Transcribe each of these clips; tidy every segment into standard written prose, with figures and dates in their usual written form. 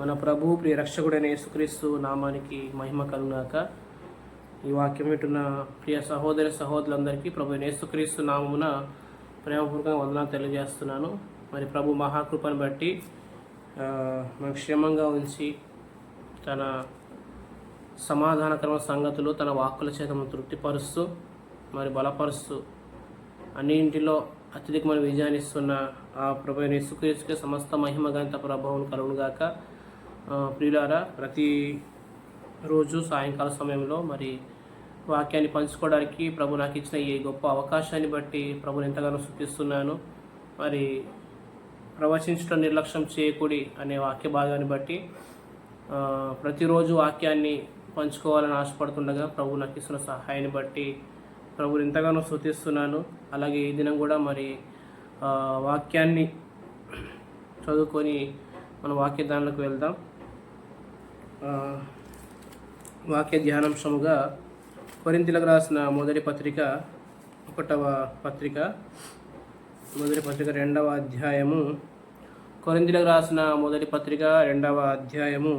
మన ప్రభు ప్రియ రక్షకుడైన యేసుక్రీస్తు నామానికి మహిమ కలుగుగాక. ఈ వాక్యం వింటున్న ప్రియ సహోదరులందరికీ ప్రభు యేసుక్రీస్తు నామమున ప్రేమపూర్వకంగా వందనాలు తెలియజేస్తున్నాను. మరి ప్రభు మహాకృపను బట్టి మనకు క్షేమంగా ఉంచి తన సమాధానకరమైన సంగతులు తన వాక్కుల చేత తృప్తిపరుస్తూ మరి బలపరుస్తూ అన్నింటిలో అత్యధికమైన విజయాన్ని ఇస్తున్న ఆ ప్రభు యేసుక్రీస్తుకే సమస్త మహిమ ఘనత ప్రభావం కలుగుగాక. ప్రియులారా, ప్రతి రోజు సాయంకాల సమయంలో మరి వాక్యాన్ని పంచుకోవడానికి ప్రభు నాకు ఇచ్చిన ఈ గొప్ప అవకాశాన్ని బట్టి ప్రభుని ఎంతగానో స్తుతిస్తున్నాను. మరి ప్రవచించడం నిర్లక్ష్యం చేయకూడి అనే వాక్య భాగాన్ని బట్టి ప్రతిరోజు వాక్యాన్ని పంచుకోవాలని ఆశపడుతుండగా ప్రభు నాకు ఇస్తున్న సహాయాన్ని బట్టి ప్రభుని ఎంతగానో స్తుతిస్తున్నాను. అలాగే ఈ దినం కూడా మరి వాక్యాన్ని చదువుకొని మన వాక్య ధ్యానంలోకి వెళ్దాం. వాక్య ధ్యానాంశముగా కొరింథీయులకు రాసిన మొదటి పత్రిక 2వ అధ్యాయము. కొరింథీయులకు రాసిన మొదటి పత్రిక 2వ అధ్యాయము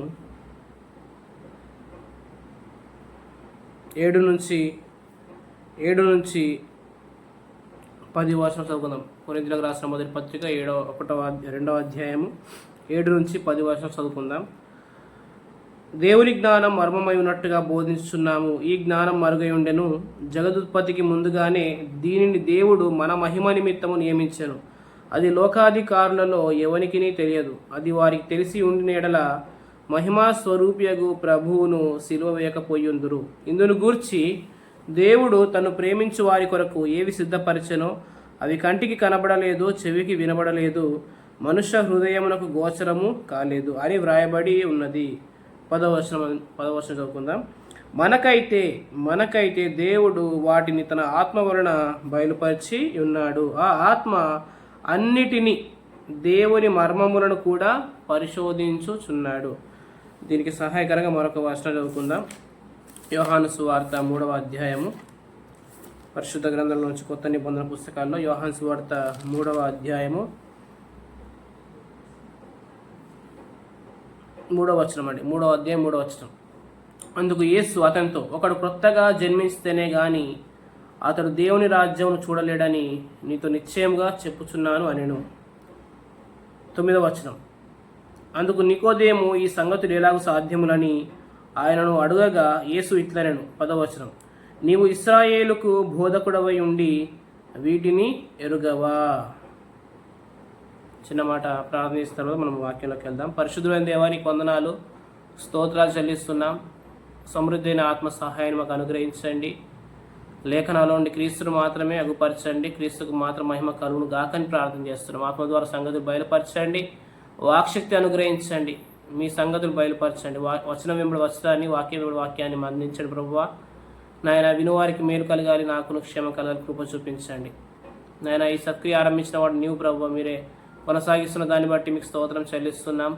7 నుంచి 10 వచనం చదువుకుందాం. కొరింథీయులకు రాసిన మొదటి పత్రిక 2వ అధ్యాయము 7 నుంచి 10 వచనం చదువుకుందాం. దేవుని జ్ఞానం మర్మమై ఉన్నట్టుగా బోధించుచున్నాము. ఈ జ్ఞానం మరుగై ఉండెను. జగదుత్పత్తికి ముందుగానే దీనిని దేవుడు మన మహిమ నిమిత్తము నియమించెను. అది లోకాధికారులలో ఎవనికిని తెలియదు. అది వారికి తెలిసి ఉండిన ఎడల మహిమా స్వరూపియగు ప్రభువును సిలువ వేయకపోయుందురు. ఇందును గూర్చి దేవుడు తను ప్రేమించు వారి కొరకు ఏవి సిద్ధపరచెనో అవి కంటికి కనబడలేదు, చెవికి వినబడలేదు, మనుష్య హృదయమునకు గోచరము కాలేదు అని వ్రాయబడి ఉన్నది. 10వ వచనం చదువుకుందాం. మనకైతే దేవుడు వాటిని తన ఆత్మ వలన బయలుపరిచి ఉన్నాడు. ఆ ఆత్మ అన్నిటినీ దేవుని మర్మములను కూడా పరిశోధించుచున్నాడు. దీనికి సహాయకరంగా మరొక వచనం చదువుకుందాం. యోహాను సువార్త 3వ అధ్యాయము. పరిశుద్ధ గ్రంథంలో నుంచి కొత్త నిబంధన పుస్తకాల్లో యోహాను సువార్త 3వ అధ్యాయము 3వ వచనం అండి. 3వ అధ్యాయం 3వ వచనం. అందుకు యేసు అతనితో, ఒకడు క్రొత్తగా జన్మిస్తేనే గాని అతడు దేవుని రాజ్యమును చూడలేడని నీతో నిశ్చయంగా చెప్పుచున్నాను అనెను. 9వ వచనం. అందుకు నికోదేము ఈ సంగతులు ఎలాగూ సాధ్యములని ఆయనను అడుగగా యేసు ఇట్లనెను. 10వ వచనం. నీవు ఇశ్రాయేలుకు బోధకుడవై ఉండి వీటిని ఎరుగవా? చిన్న మాట ప్రార్థిస్తున్న తర్వాత మనం వాక్యంలోకి వెళ్దాం. పరిశుద్ధమైన దేవానికి వందనాలు, స్తోత్రాలు చెల్లిస్తున్నాం. సమృద్ధైన ఆత్మ సహాయాన్ని మాకు అనుగ్రహించండి. లేఖనాలో ఉండి క్రీస్తును మాత్రమే అగుపరచండి. క్రీస్తుకు మాత్రం మహిమ కలుగును గాకని ప్రార్థన చేస్తున్నాం. ఆత్మ ద్వారా సంగతులు బయలుపరచండి. వాక్శక్తి అనుగ్రహించండి. మీ సంగతులు బయలుపరచండి. వచనం వెంబడి వచనాన్ని, వాక్యం వెంబడి వాక్యాన్ని అందించండి. ప్రభువా నాయన, వినువారికి మేలు కలగాలి, నాకును క్షేమ కలగాలి, కృప చూపించండి. నాయన, ఈ సక్రియ ఆరంభించిన వాడు నీవు ప్రభువా, మీరే కొనసాగిస్తున్న దాన్ని బట్టి మీకు స్తోత్రం చెల్లిస్తున్నాం.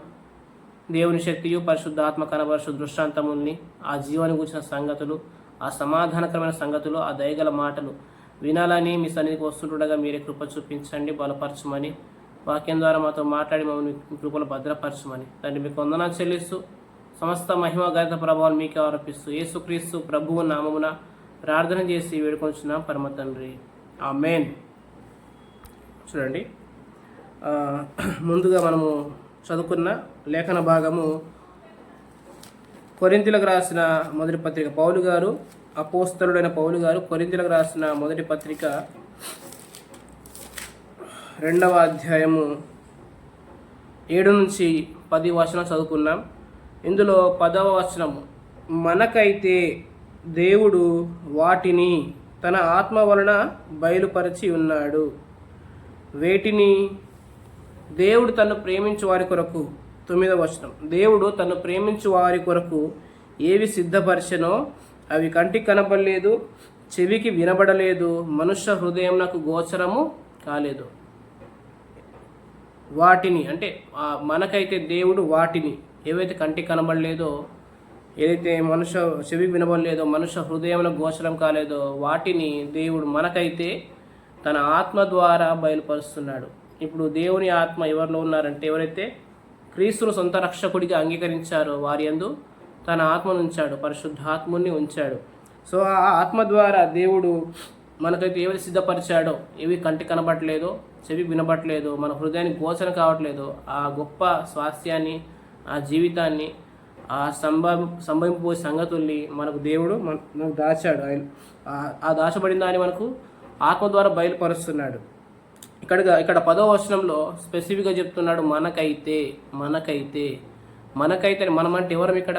దేవుని శక్తియు పరిశుద్ధాత్మ కనబరుషు దృష్టాంతముల్ని, ఆ జీవాన్ని కూర్చిన సంగతులు, ఆ సమాధానకరమైన సంగతులు, ఆ దయగల మాటలు వినాలని మీ సన్నిధికి వస్తుండగా మీరే కృప చూపించండి, బలపరచమని, వాక్యం ద్వారా మాతో మాట్లాడి మమ్మల్ని మీ కృపలు భద్రపరచమని తండ్రి మీకు వందనాలు చెల్లిస్తూ సమస్త మహిమ ఘనత ప్రభావాలు మీకే ఆరోపిస్తూ యేసుక్రీస్తు ప్రభువు నామమున ప్రార్థన చేసి వేడుకొంచున్నాం పరమ తండ్రి, ఆమేన్. చూడండి, ముందుగా మనము చదువుకున్న లేఖన భాగము కొరింథీయులకు రాసిన మొదటి పత్రిక. పౌలు గారు, అపోస్తలుడైన పౌలు గారు కొరింథీయులకు రాసిన మొదటి పత్రిక 2వ అధ్యాయము 7 నుంచి 10 వచనం చదువుకున్నాం. ఇందులో 10వ వచనము, మనకైతే దేవుడు వాటిని తన ఆత్మ వలన బయలుపరిచి ఉన్నాడు. వేటిని? దేవుడు తను ప్రేమించు వారి కొరకు. 9వ వచనం, దేవుడు తను ప్రేమించు వారి కొరకు ఏవి సిద్ధపరిచెనో అవి కంటికి కనబడలేదు, చెవికి వినబడలేదు, మనుష్య హృదయం నాకు గోచరము కాలేదు. వాటిని అంటే మనకైతే దేవుడు వాటిని, ఏవైతే కంటికి కనబడలేదో, ఏదైతే మనుష్య చెవికి వినబడలేదో, మనుష్య హృదయంలో గోచరం కాలేదో వాటిని దేవుడు మనకైతే తన ఆత్మ ద్వారా బయలుపరుస్తున్నాడు. ఇప్పుడు దేవుని ఆత్మ ఎవరిలో ఉన్నారంటే, ఎవరైతే క్రీస్తును సొంత రక్షకుడిగా అంగీకరించారో వారి యందు తన ఆత్మను ఉంచాడు, పరిశుద్ధాత్ముని ఉంచాడు. సో ఆ ఆత్మ ద్వారా దేవుడు మనకైతే ఏవి సిద్ధపరిచాడో, ఏవి కంటి కనబడట్లేదో, చెవి వినబడట్లేదో, మన హృదయానికి గోచన కావట్లేదో ఆ గొప్ప స్వాస్థ్యాన్ని, ఆ జీవితాన్ని, ఆ సంభవింపబోయే సంగతుల్ని మనకు దేవుడు మనకు దాచాడు. ఆయన ఆ దాచబడిన దాన్ని మనకు ఆత్మ ద్వారా బయలుపరుస్తున్నాడు. ఇక్కడ 10వ వచనంలో స్పెసిఫిక్గా చెప్తున్నాడు, మనకైతే మనమంటే ఎవరం? ఇక్కడ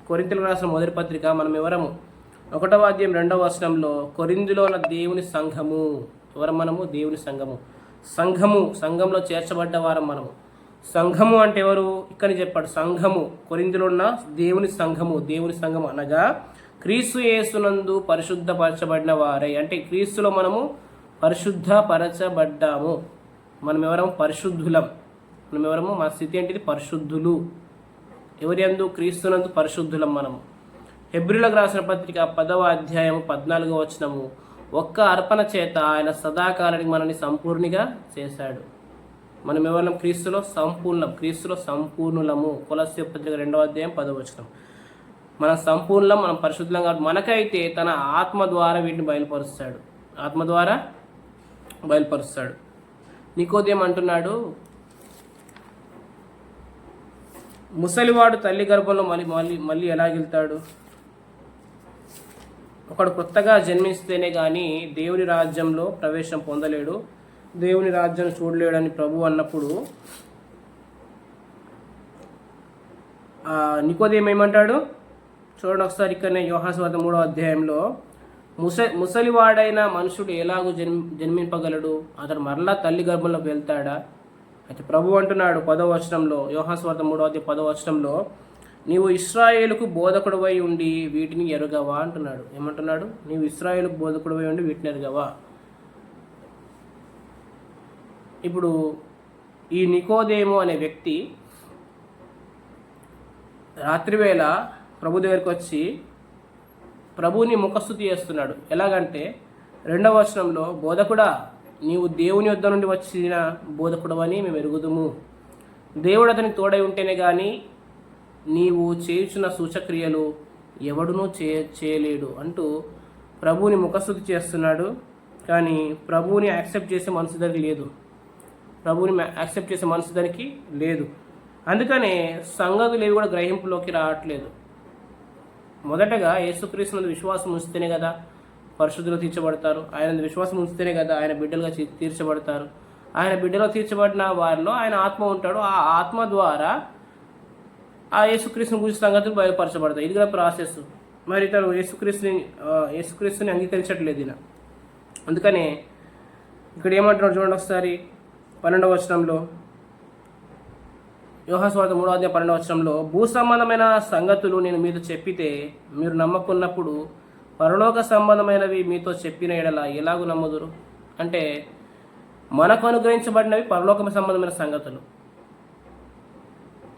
కొరింథీయులకు రాసిన మొదటి పత్రిక మనం ఎవరము? 1వ అధ్యాయం 2వ వచనంలో కొరింథీలో ఉన్న దేవుని సంఘము. ఎవరం మనము? దేవుని సంఘంలో చేర్చబడ్డ వారం మనము. సంఘము అంటే ఎవరు? ఇక్కడ చెప్పాడు, సంఘము కొరింథీలో ఉన్న దేవుని సంఘము అనగా క్రీస్తు యేసునందు పరిశుద్ధపరచబడిన వారై. అంటే క్రీస్తులో మనము పరిశుద్ధపరచబడ్డాము. మనం ఎవరము? పరిశుద్ధులం. మనం ఎవరము? మన స్థితి ఏంటిది? పరిశుద్ధులు. ఎవరి యందు? క్రీస్తునందు పరిశుద్ధులం మనము. హెబ్రీయులకు రాసిన పత్రిక 10వ అధ్యాయం 14వ వచనము, ఒక్క అర్పణ చేత ఆయన సదాకాలానికి మనల్ని సంపూర్ణిగా చేశాడు. మనం ఎవరం? క్రీస్తులో సంపూర్ణులము. కొలస్సీ పత్రిక 2వ అధ్యాయం 10వ వచనం. మనం సంపూర్ణం, మనం పరిశుద్ధులం కాబట్టి మనకైతే తన ఆత్మ ద్వారా వీటిని బయలుపరుస్తాడు. నికోదేము అంటున్నాడు, ముసలివాడు తల్లి గర్భంలో మళ్ళీ ఎలా వెళ్తాడు? ఒకడు కొత్తగా జన్మిస్తేనే కానీ దేవుని రాజ్యంలో ప్రవేశం పొందలేడు, దేవుని రాజ్యం చూడలేడని ప్రభు అన్నప్పుడు నికోదేము ఏమంటాడు చూడండి ఒకసారి. ఇక్కడనే యోహాను సువార్త 3వ అధ్యాయంలో, ముసలివాడైన మనుషుడు ఎలాగూ జన్మింపగలడు? అతడు మరలా తల్లి గర్భంలోకి వెళ్తాడా? అయితే ప్రభు అంటున్నాడు 10వ వచనంలో, యోహాను సువార్త 3వ అధ్యాయం 10వ వచనంలో, నీవు ఇశ్రాయేలుకు బోధకుడివై ఉండి వీటిని ఎరుగవా అంటున్నాడు. ఏమంటున్నాడు? నీవు ఇశ్రాయేలుకు బోధకుడివై ఉండి వీటిని ఎరుగవా. ఇప్పుడు ఈ నికోదేము అనే వ్యక్తి రాత్రివేళ ప్రభు దగ్గరికి వచ్చి ప్రభువుని ముఖస్తుతి చేస్తున్నాడు. ఎలాగంటే 2వ వచనంలో, బోధకుడా నీవు దేవుని యొద్ద నుండి వచ్చిన బోధకుడవని మేము ఎరుగుదుము, దేవుడు అతనికి తోడై ఉంటేనే కానీ నీవు చేయుచున్న సూచక్రియలు ఎవడునూ చేయలేడు అంటూ ప్రభువుని ముఖస్తుతి చేస్తున్నాడు. కానీ ప్రభువుని యాక్సెప్ట్ చేసే మనసు దానికి లేదు. అందుకనే సంగతులు ఏవి కూడా గ్రహింపులోకి రావట్లేదు. మొదటగా యేసుక్రీస్తునందు విశ్వాసం ఉంచితేనే కదా పరిశుద్ధులు తీర్చబడతారు. ఆయన విశ్వాసం ఉంచితేనే కదా ఆయన బిడ్డలుగా తీర్చబడతారు. ఆయన బిడ్డలో తీర్చబడిన వారిలో ఆయన ఆత్మ ఉంటాడు. ఆ ఆత్మ ద్వారా ఆ యేసుక్రీస్తుని గురించి సంగతులు బయలుపరచబడతాయి. ఇది కూడా ప్రాసెస్. మరి తను యేసుక్రీస్తుని అంగీకరించట్లేదు ఈయన. అందుకనే ఇక్కడ ఏమంటున్నాడు చూడండి ఒకసారి 12వ వచనంలో, యోహాను సువార్త 3వ అధ్యాయం 12వ వచనంలో, భూ సంబంధమైన సంగతులు నేను మీతో చెప్పితే మీరు నమ్మకున్నప్పుడు పరలోక సంబంధమైనవి మీతో చెప్పిన ఎడల ఎలాగూ నమ్ముదురు? అంటే మనకు అనుగ్రహించబడినవి పరలోక సంబంధమైన సంగతులు.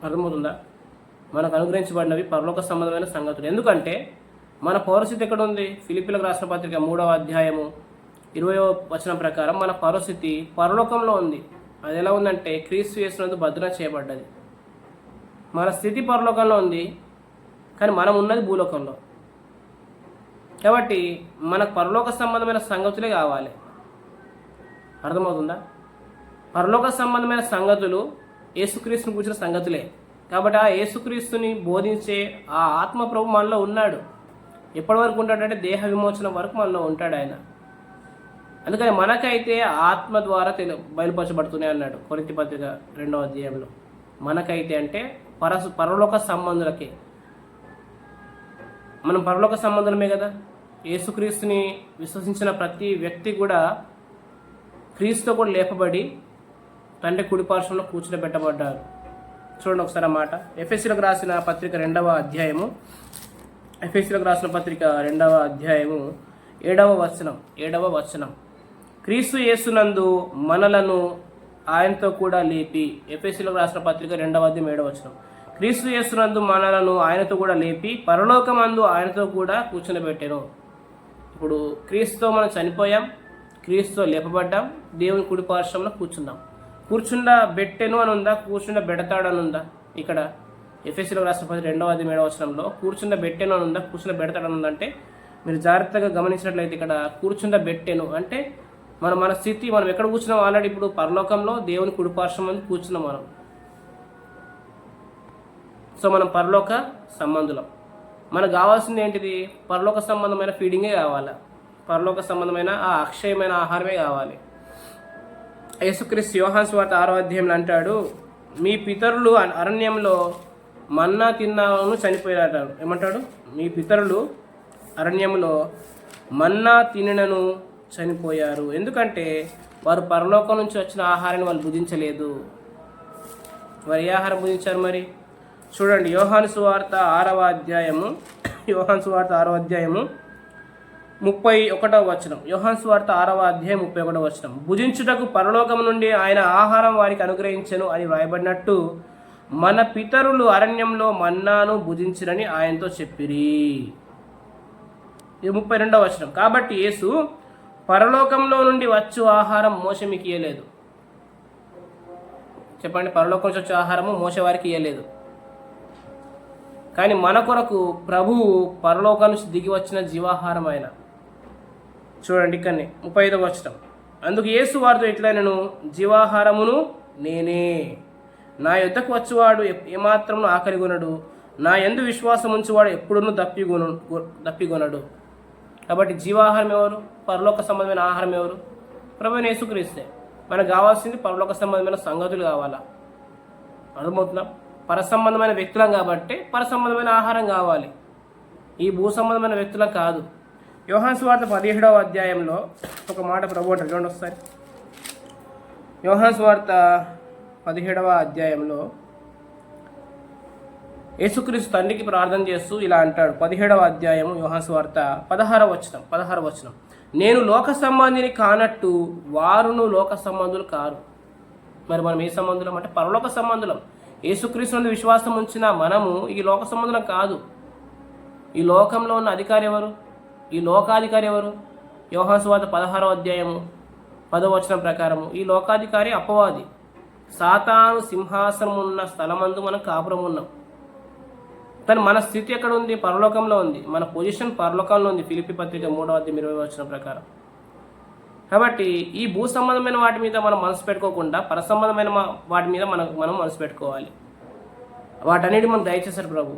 అర్థమవుతుందా? మనకు అనుగ్రహించబడినవి పరలోక సంబంధమైన సంగతులు. ఎందుకంటే మన పౌరస్థితి ఎక్కడ ఉంది? ఫిలిప్పీలకు రాసిన పత్రిక 3వ అధ్యాయము 20వ వచనం ప్రకారం మన పౌరస్థితి పరలోకంలో ఉంది. అది ఎలా ఉందంటే క్రీస్తు యేసునందు భద్రం చేయబడ్డది. మన స్థితి పరలోకంలో ఉంది, కానీ మనం ఉన్నది భూలోకంలో. కాబట్టి మనకు పరలోక సంబంధమైన సంగతులే కావాలి. అర్థమవుతుందా? పరలోక సంబంధమైన సంగతులు యేసుక్రీస్తుని కూర్చున్న సంగతులే. కాబట్టి ఆ యేసుక్రీస్తుని బోధించే ఆ ఆత్మ ప్రభు మనలో ఉన్నాడు. ఎప్పటి వరకు ఉంటాడంటే దేహ విమోచన వరకు మనలో ఉంటాడు ఆయన. అందుకని మనకైతే ఆత్మ ద్వారా బయలుపరచబడుతూనే అన్నాడు కొరింథీ పత్రిక 2వ అధ్యాయంలో. మనకైతే అంటే పరలోక సంబంధులకే. మనం పరలోక సంబంధులమే కదా. యేసుక్రీస్తుని విశ్వసించిన ప్రతి వ్యక్తి కూడా క్రీస్తుతో కూడా లేపబడి తండ్రి కుడిపార్శ్వంలో కూర్చునబెట్టబడ్డారు. చూడండి ఒకసారి మాట. ఎఫెసీయులకు రాసిన పత్రిక 2వ అధ్యాయము 7వ వచనం, క్రీస్తు యేసునందు మనలను ఆయనతో కూడా లేపి. ఎఫెసీయులకు రాసిన పత్రిక 2వ అధ్యాయం 7వ వచనం, క్రీస్తు యేసునందు మనలను ఆయనతో కూడా లేపి పరలోకమందు ఆయనతో కూడా కూర్చునబెట్టెను. ఇప్పుడు క్రీస్తుతో మనం చనిపోయాం, క్రీస్తుతో లేపబడ్డాం, దేవుని కుడి పార్శ్వంలో కూర్చుందాం. కూర్చుండా బెట్టెను అని ఉందా? కూర్చుండా బెడతాడు అని ఉందా? ఇక్కడ ఎఫెసీలో రాసిన 2:7 కూర్చున్న బెట్టెను అని ఉందా, కూర్చున్న బెడతాడని ఉందంటే మీరు జాగ్రత్తగా గమనించినట్లయితే ఇక్కడ కూర్చున్న బెట్టెను అంటే మన స్థితి, మనం ఎక్కడ కూర్చున్నాం ఆల్రెడీ ఇప్పుడు పరలోకంలో దేవుని కుడిపార్శ్వం అని కూర్చున్నాం మనం. సో మనం పరలోక సంబంధులం. మనకు కావాల్సింది ఏంటిది? పరలోక సంబంధమైన ఫీడింగే కావాలి, పరలోక సంబంధమైన ఆ అక్షయమైన ఆహారమే కావాలి. యేసుక్రీస్తు యోహాను సువార్త 6వ అంటాడు, మీ పితరులు అరణ్యంలో మన్నా తిన్నాను చనిపోయారు. ఏమంటాడు? మీ పితరులు అరణ్యంలో మన్నా తినను చనిపోయారు. ఎందుకంటే వారు పరలోకం నుంచి వచ్చిన ఆహారాన్ని వాళ్ళు భుజించలేదు. వారు ఏ ఆహారం భుజించారు మరి? చూడండి, యోహాను సువార్త 6వ అధ్యాయము 31వ యోహాను సువార్త 6వ అధ్యాయం 31వ భుజించుటకు పరలోకం నుండి ఆయన ఆహారం వారికి అనుగ్రహించెను అని వ్రాయబడినట్టు మన పితరులు అరణ్యంలో మన్నాను భుజించిరని ఆయనతో చెప్పిరి. ఇది 32వ కాబట్టి యేసు పరలోకంలో నుండి వచ్చు ఆహారం మోషే మీకు ఇయ్యలేదు. చెప్పండి, పరలోకం నుంచి వచ్చే ఆహారము మోషే వారికి ఇయ్యలేదు. కానీ మన కొరకు ప్రభువు పరలోకం నుంచి దిగి వచ్చిన జీవాహారం ఆయన. చూడండి ఇక్కడనే 35వ అందుకు యేసు వారితో ఇట్లైనను, జీవాహారమును నేనే, నా యొద్దకు వచ్చేవాడు ఏమాత్రమును ఆకలిగొనడు, నా యందు విశ్వాసం ఉంచేవాడు ఎప్పుడునూ దప్పిగొనడు. కాబట్టి జీవాహారం ఎవరు? పరలోక సంబంధమైన ఆహారం ఎవరు? ప్రభువైన యేసుక్రీస్తే. మనకు కావాల్సింది పరలోక సంబంధమైన సంగతులు కావాలా? అర్థమవుతుందా? పరసంబంధమైన వ్యక్తులం కాబట్టి పరసంబంధమైన ఆహారం కావాలి, ఈ భూ సంబంధమైన వ్యక్తులం కాదు. యోహాను సువార్త 17వ అధ్యాయంలో ఒక మాట ప్రభు అంటారు, చూడండి ఒకసారి. యోహాను సువార్త 17వ అధ్యాయంలో యేసుక్రీస్తు తండ్రికి ప్రార్థన చేస్తూ ఇలా అంటాడు. 17వ అధ్యాయము యోహాను సువార్త 16వ వచనం, నేను లోక సంబంధిని కానట్టు వారును లోక సంబంధులు కారు. మరి మనం ఏ సంబంధులం అంటే పరలోక సంబంధులం. యేసుక్రీస్తు విశ్వాసం ఉంచిన మనము ఈ లోక సంబంధులం కాదు. ఈ లోకంలో ఉన్న అధికారి ఎవరు? ఈ లోకాధికారి ఎవరు? యోహాను సువార్త 16వ అధ్యాయము 10వ వచనం ప్రకారము ఈ లోకాధికారి అపవాది. సాతాను సింహాసనం ఉన్న స్థలమందు మనం కాపురం ఉన్నాం. కానీ మన స్థితి ఎక్కడ ఉంది? పరలోకంలో ఉంది. మన పొజిషన్ పరలోకంలో ఉంది, ఫిలిప్పీ పత్రిక 3:20 వచనం ప్రకారం. కాబట్టి ఈ భూ సంబంధమైన వాటి మీద మనం మనసు పెట్టుకోకుండా పరసంబంధమైన వాటి మీద మనం మనసు పెట్టుకోవాలి. వాటన్నిటి మనం దయచేశారు ప్రభు.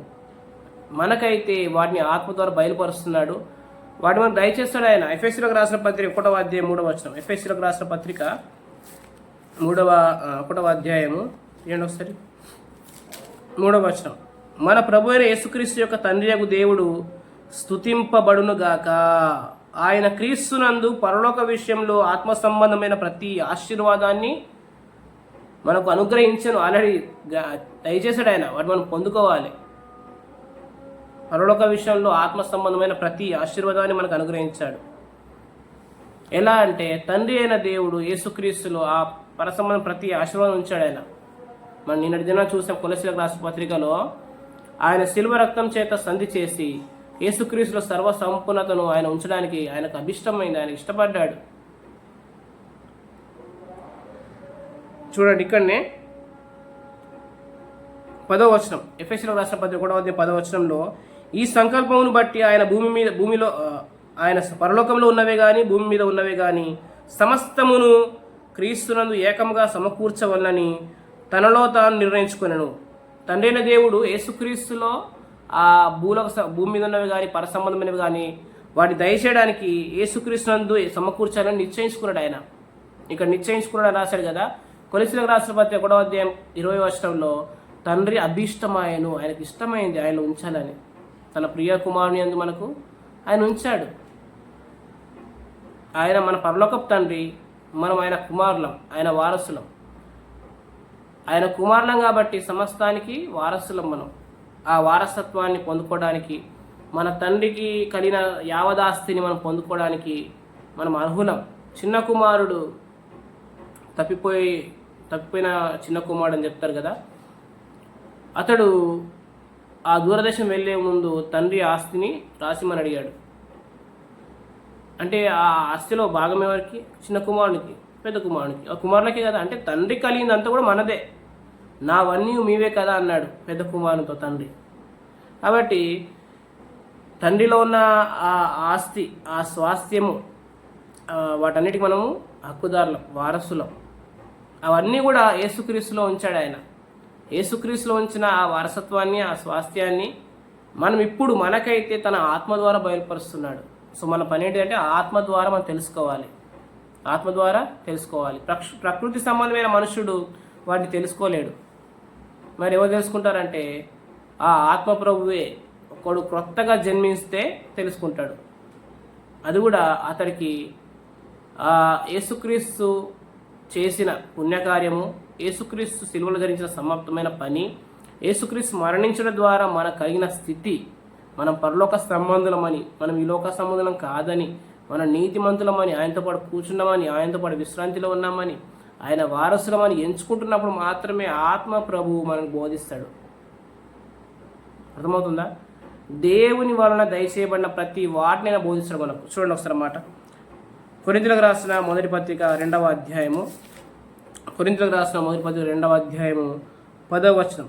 మనకైతే వాటిని ఆత్మ ద్వారా బయలుపరుస్తున్నాడు, వాటి మనం దయచేస్తాడు ఆయన. ఎఫెసీలకు రాసిన పత్రిక 1వ అధ్యాయం 3వ వచనం. ఎఫెసీలకు రాసిన పత్రిక 1వ అధ్యాయము 3వ వచనం, మన ప్రభు అయిన యేసుక్రీస్తు యొక్క తండ్రి యగు దేవుడు స్తుతింపబడునుగాక. ఆయన క్రీస్తునందు పరలోక విషయంలో ఆత్మ సంబంధమైన ప్రతి ఆశీర్వాదాన్ని మనకు అనుగ్రహించను. ఆల్రెడీ దయచేసాడు ఆయన, వాటి మనం పొందుకోవాలి. పరలోక విషయంలో ఆత్మ సంబంధమైన ప్రతి ఆశీర్వాదాన్ని మనకు అనుగ్రహించాడు. ఎలా అంటే తండ్రి అయిన దేవుడు యేసుక్రీస్తులో ఆ పరసంబంధం ప్రతి ఆశీర్వాదం ఉంచాడు ఆయన. మనం నిన్నటి దిన చూసాం కొలస్సీలకు రాసిన పత్రికలో, ఆయన శిలువ రక్తం చేత సంధి చేసి యేసుక్రీస్తులో సర్వ సంపూర్ణతను ఆయన ఉంచడానికి ఆయనకు అభిష్టమైంది, ఆయన ఇష్టపడ్డాడు. చూడండి ఇక్కడనే 10వ వచనం, ఎఫెసీలకు రాసిన పత్రిక 1వ అధ్యాయం 10వ వచనంలో, ఈ సంకల్పమును బట్టి ఆయన భూమిలో ఆయన పరలోకంలో ఉన్నవే కానీ భూమి మీద ఉన్నవే కానీ సమస్తమును క్రీస్తునందు ఏకంగా సమకూర్చవలనని తనలో తాను నిర్ణయించుకొనెను. తండ్రైన దేవుడు యేసుక్రీస్తులో ఆ భూమి మీద ఉన్నవి కానీ పరసంబంధమైనవి కానీ వాటి దయచేయడానికి యేసుక్రీస్తునందు సమకూర్చాలని నిశ్చయించుకున్నాడు ఆయన. ఇక్కడ నిశ్చయించుకున్నాడు రాశాడు కదా. కొలస్సీలకు రాసిన పత్రిక 1వ అధ్యాయం 20వ వచనంలో, తండ్రి అభీష్టమాయను, ఆయనకు ఇష్టమైంది ఆయన ఉంచాలని, తన ప్రియ కుమారుని యందు మనకు ఆయన ఉంచాడు. ఆయన మన పరలోకపు తండ్రి, మనం ఆయన కుమారులం, ఆయన వారసులం. ఆయన కుమారులం కాబట్టి సమస్తానికి వారసులం మనం. ఆ వారసత్వాన్ని పొందుకోవడానికి, మన తండ్రికి కలిగిన యావదాస్తిని మనం పొందుకోవడానికి మనం అర్హులం. చిన్న కుమారుడు తప్పిపోయిన చిన్న కుమారుడు అని చెప్తారు కదా, అతడు ఆ దూరదేశం వెళ్ళే ముందు తండ్రి ఆస్తిని రాసిమని అడిగాడు. అంటే ఆ ఆస్తిలో భాగం ఎవరికి? చిన్న కుమారునికి, పెద్ద కుమారునికి, ఆ కుమారులకే కదా. అంటే తండ్రి కలిగిందంతా కూడా మనదే. నావన్నీ మీవే కదా అన్నాడు పెద్ద కుమారునితో తండ్రి. కాబట్టి తండ్రిలో ఉన్న ఆ ఆస్తి, ఆ స్వాస్థ్యము, వాటన్నిటికి మనము హక్కుదారులం, వారసులం. అవన్నీ కూడా యేసుక్రీస్తులో ఉంచాడు ఆయన. యేసుక్రీస్తులో ఉంచిన ఆ వారసత్వాన్ని, ఆ స్వాస్థ్యాన్ని మనం ఇప్పుడు మనకైతే తన ఆత్మ ద్వారా బయలుపరుస్తున్నాడు. సో మన పని ఏంటంటే ఆత్మ ద్వారా మనం తెలుసుకోవాలి, ఆత్మ ద్వారా తెలుసుకోవాలి. ప్రకృతి సంబంధమైన మనుషుడు వాటిని తెలుసుకోలేడు. మరి ఎవరు తెలుసుకుంటారంటే ఆ ఆత్మ ప్రభువే ఒకడు క్రొత్తగా జన్మిస్తే తెలుసుకుంటాడు. అది కూడా అతడికి ఆ యేసుక్రీస్తు చేసిన పుణ్యకార్యము, యేసుక్రీస్తు సిలువలో ధరించిన సమాప్తమైన పని, యేసుక్రీస్తు మరణించడం ద్వారా మనకు కలిగిన స్థితి, మనం పరలోక సంబంధులమని, మనం ఈ లోక సంబంధులం కాదని, మన నీతిమంతులమని, ఆయనతో పాటు కూర్చున్నామని, ఆయనతో పాటు విశ్రాంతిలో ఉన్నామని, ఆయన వారసులమని ఎంచుకుంటున్నప్పుడు మాత్రమే ఆత్మ ప్రభువు మనకు బోధిస్తాడు. అర్థమవుతుందా? దేవుని వలన దయచేయబడిన ప్రతి వాటిని ఆయన బోధిస్తాడు మనకు. చూడండి ఒకసారి మాట. కొరింథీయులకు రాసిన మొదటి పత్రిక 2వ అధ్యాయము, కొరింథీయులకు రాసిన మొదటి పత్రిక 2వ అధ్యాయము 10వ వచనం.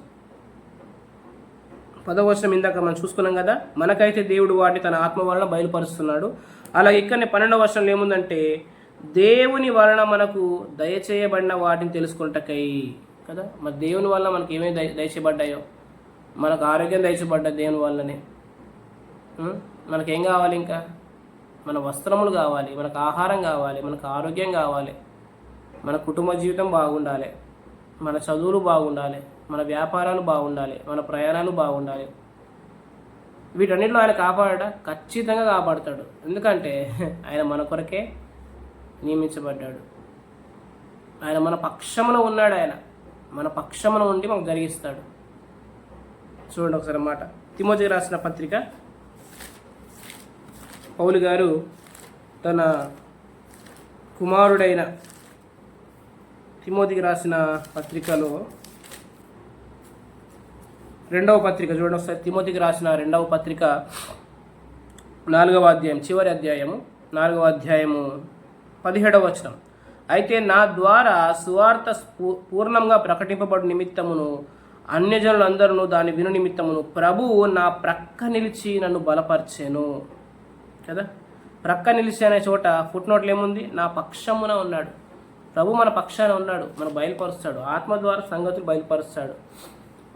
10వ వచనం ఇందాక మనం చూసుకున్నాం కదా. మనకైతే దేవుడు వాటిని తన ఆత్మ వలన బయలుపరుస్తున్నాడు. అలాగే ఇక్కడనే 12వ వచనంలో ఏముందంటే దేవుని వలన మనకు దయచేయబడిన వాటిని తెలుసుకుంటకై కదా. మరి దేవుని వలన మనకి ఏమేమి దయచేయబడ్డాయో, మనకు ఆరోగ్యం దయచేయబడ్డా దేవుని వల్లనే. మనకేం కావాలి? ఇంకా మన వస్త్రములు కావాలి, మనకు ఆహారం కావాలి, మనకు ఆరోగ్యం కావాలి, మన కుటుంబ జీవితం బాగుండాలి, మన చదువులు బాగుండాలి, మన వ్యాపారాలు బాగుండాలి, మన ప్రయాణాలు బాగుండాలి. వీటన్నిటిలో ఆయన ఖచ్చితంగా కాపాడుతాడు. ఎందుకంటే ఆయన మన కొరకే నియమించబడ్డాడు. ఆయన మన పక్షమున ఉన్నాడు. ఆయన మన పక్షమున ఉండి మనకు జరిగిస్తాడు. చూడండి ఒకసారి మాట. తిమోతికి రాసిన పత్రిక, పౌలు గారు తన కుమారుడైన తిమోతికి రాసిన పత్రికలో 2వ పత్రిక చూడండి ఒకసారి. తిమోతికి రాసిన 2వ పత్రిక 4వ అధ్యాయం, చివరి అధ్యాయము 4వ అధ్యాయము 17వ వచనం. అయితే నా ద్వారా సువార్త పూర్ణంగా ప్రకటింపబడు నిమిత్తమును అన్యజనులందరూ దాని విను నిమిత్తమును ప్రభువు నా ప్రక్క నిలిచి నన్ను బలపరిచెను కదా. ప్రక్క నిలిచి అనే చోట ఫుట్నోట్లు ఏముంది? నా పక్షమున ఉన్నాడు. ప్రభు మన పక్షాన ఉన్నాడు, మనకు బయలుపరుస్తాడు. ఆత్మ ద్వారా సంగతులు బయలుపరుస్తాడు.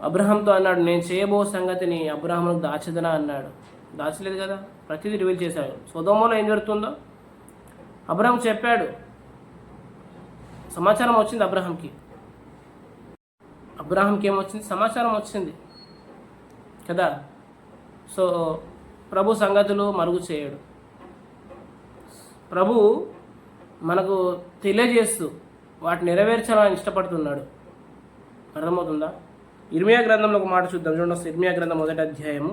అబ్రహాంతో అన్నాడు, నేను చేయబో సంగతిని అబ్రహాముకు దాచదనా అన్నాడు. దాచలేదు కదా, ప్రతిదీ రివీల్ చేశాడు. సొదొమలో ఏం జరుగుతుందో అబ్రహాం చెప్పాడు. సమాచారం వచ్చింది అబ్రహాంకి. ఏమొచ్చింది? సమాచారం వచ్చింది కదా. సో ప్రభు సంగతులు మరుగు చేయడు. ప్రభు మనకు తెలియజేస్తూ వాటిని నెరవేర్చాలని ఇష్టపడుతున్నాడు. అర్థమవుతుందా? ఇర్మియా గ్రంథంలో ఒక మాట చూద్దాం. చూడండి, ఇర్మియా గ్రంథం మొదటి అధ్యాయము,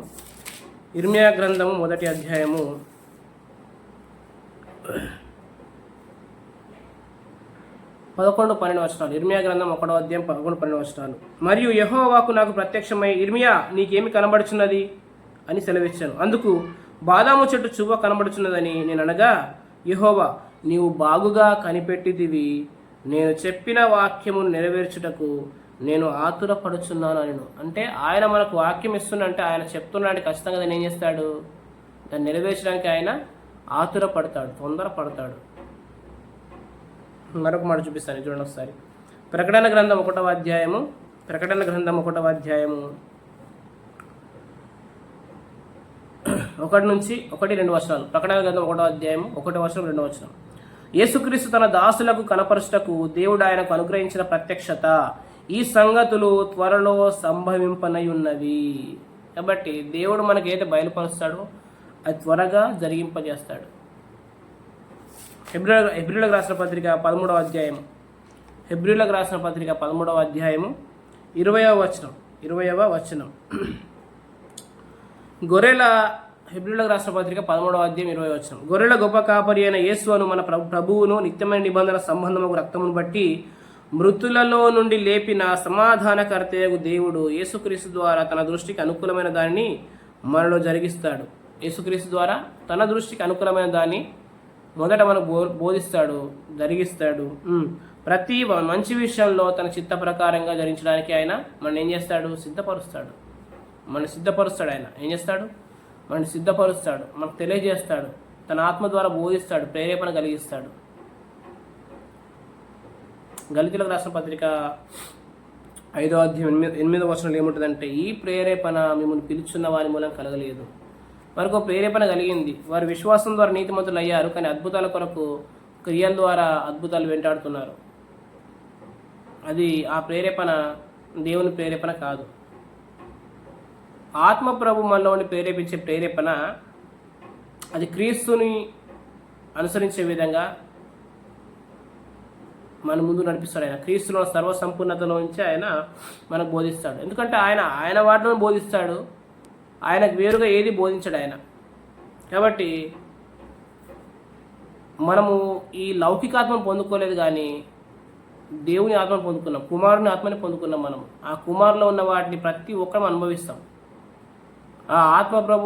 11-12 వచనాలు. ఇర్మియా గ్రంథం 1వ అధ్యాయం 11-12 వచనాలు. మరియు యెహోవాకు నాకు ప్రత్యక్షమై, ఇర్మియా నీకేమి కనబడుచున్నది అని సెలవిచ్చాను. అందుకు బాదాము చెట్టు చువ్వ కనబడుచున్నదని నేను అనగా, యెహోవా నీవు బాగుగా కనిపెట్టిదివి, నేను చెప్పిన వాక్యము నెరవేర్చుటకు నేను ఆతురపడుచున్నాను అని. అంటే ఆయన మనకు వాక్యం ఇస్తున్నంటే, ఆయన చెప్తున్నాడు ఖచ్చితంగా దాన్ని ఏం చేస్తాడు? దాన్ని నెరవేర్చడానికి ఆయన ఆతురపడతాడు, తొందరపడతాడు. మరొక మాట చూపిస్తాను చూడండి ఒకసారి. ప్రకటన గ్రంథం 1వ అధ్యాయము 1-2 వచనాలు. ప్రకటన గ్రంథం 1వ అధ్యాయం 1వ వచనం 2వ వచనం. యేసుక్రీస్తు తన దాసులకు కనపరుచుటకు దేవుడు ఆయనకు అనుగ్రహించిన ప్రత్యక్షత ఈ సంగతులు త్వరలో సంభవింపనై ఉన్నవి. కాబట్టి దేవుడు మనకి ఏదైతే బయలుపరుస్తాడో అది త్వరగా జరిగింపజేస్తాడు. హెబ్రీయులకు రాసిన పత్రిక 13వ అధ్యాయము, 13వ అధ్యాయము 20వ వచనం. హెబ్రీయులకు రాసిన పత్రిక 13వ అధ్యాయం 20వ వచనం. గొర్రెల గొప్ప కాపరి అయిన యేసును మన ప్రభువును నిత్యమైన నిబంధన సంబంధము రక్తమును బట్టి మృతులలో నుండి లేపిన సమాధానకర్తయగు దేవుడు యేసుక్రీస్తు ద్వారా తన దృష్టికి అనుకూలమైన దానిని మనలో జరిగిస్తాడు. యేసుక్రీస్తు ద్వారా తన దృష్టికి అనుకూలమైన దాన్ని మొదట మనకు బోధిస్తాడు, జరిగిస్తాడు. ప్రతి మంచి విషయంలో తన చిత్త ప్రకారంగా జరిగించడానికి ఆయన మనం ఏం చేస్తాడు? సిద్ధపరుస్తాడు. ఆయన ఏం చేస్తాడు? మనల్ని సిద్ధపరుస్తాడు, మనకు తెలియజేస్తాడు, తన ఆత్మ ద్వారా బోధిస్తాడు, ప్రేరేపణ కలిగిస్తాడు. గళితులకు రాసిన పత్రిక 5వ అధ్యాయం 8వ వచనంలో ఏముంటుందంటే, ఈ ప్రేరేపణ మిమ్మల్ని పిలుచున్న వారి మూలం కలగలేదు. వారికి ప్రేరేపణ కలిగింది, వారి విశ్వాసం ద్వారా నీతిమంతులు అయ్యారు, కానీ అద్భుతాల కొరకు క్రియల ద్వారా అద్భుతాలు వెంటాడుతున్నారు. అది ఆ ప్రేరేపణ దేవుని ప్రేరేపణ కాదు. ఆత్మ ప్రభు మనలో ప్రేరేపించే ప్రేరేపణ అది క్రీస్తుని అనుసరించే విధంగా మన ముందు నడిపిస్తాడు. ఆయన క్రీస్తులో సర్వసంపూర్ణతలో నుంచి ఆయన మనకు బోధిస్తాడు. ఎందుకంటే ఆయన వాటిలో బోధిస్తాడు, ఆయనకు వేరుగా ఏది బోధించాడు ఆయన. కాబట్టి మనము ఈ లౌకికాత్మను పొందుకోలేదు, కానీ దేవుని ఆత్మను పొందుకున్నాం, కుమారుని ఆత్మని పొందుకున్నాం. మనం ఆ కుమారులో ఉన్న వాటిని ప్రతి ఒక్కరం అనుభవిస్తాం. ఆ ఆత్మ ప్రభు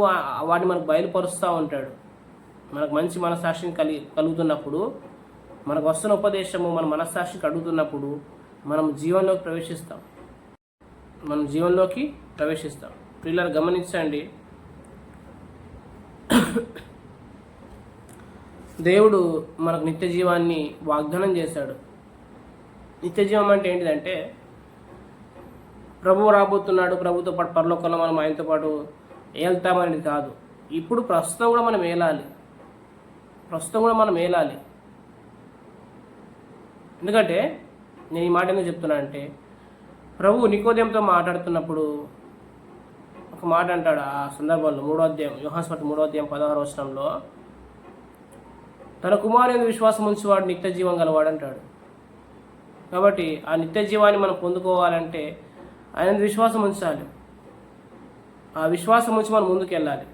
వాటిని మనకు బయలుపరుస్తూ ఉంటాడు. మనకు మంచి మనస్సాక్షిని కలుగుతున్నప్పుడు, మనకు వస్తున్న ఉపదేశము మన మనస్సాక్షికి అడుగుతున్నప్పుడు మనం జీవనంలోకి ప్రవేశిస్తాం. పిల్లలు గమనించండి, దేవుడు మనకు నిత్య జీవాన్ని వాగ్దానం చేశాడు. నిత్య జీవం అంటే ఏంటిదంటే, ప్రభువు రాబోతున్నాడు, ప్రభుతో పాటు పరలోకంలో మనం ఆయనతో పాటు వెళ్తామనేది కాదు. ఇప్పుడు ప్రస్తుతం కూడా మనం ఏలాలి. ఎందుకంటే నేను ఈ మాట ఎందుకు చెప్తున్నా అంటే, ప్రభు నికోదేముతో మాట్లాడుతున్నప్పుడు ఒక మాట అంటాడు. ఆ సందర్భంలో 3వ అధ్యాయం యోహాను సువార్త 3వ అధ్యాయం 16వ వచనంలో, తన కుమారుని విశ్వాసం ఉంచి వాడు నిత్య జీవం గలవాడు అంటాడు. కాబట్టి ఆ నిత్య జీవాన్ని మనం పొందుకోవాలంటే ఆయన విశ్వాసం ఉంచాలి. ఆ విశ్వాసం ఉంచి మనం ముందుకు వెళ్ళాలి.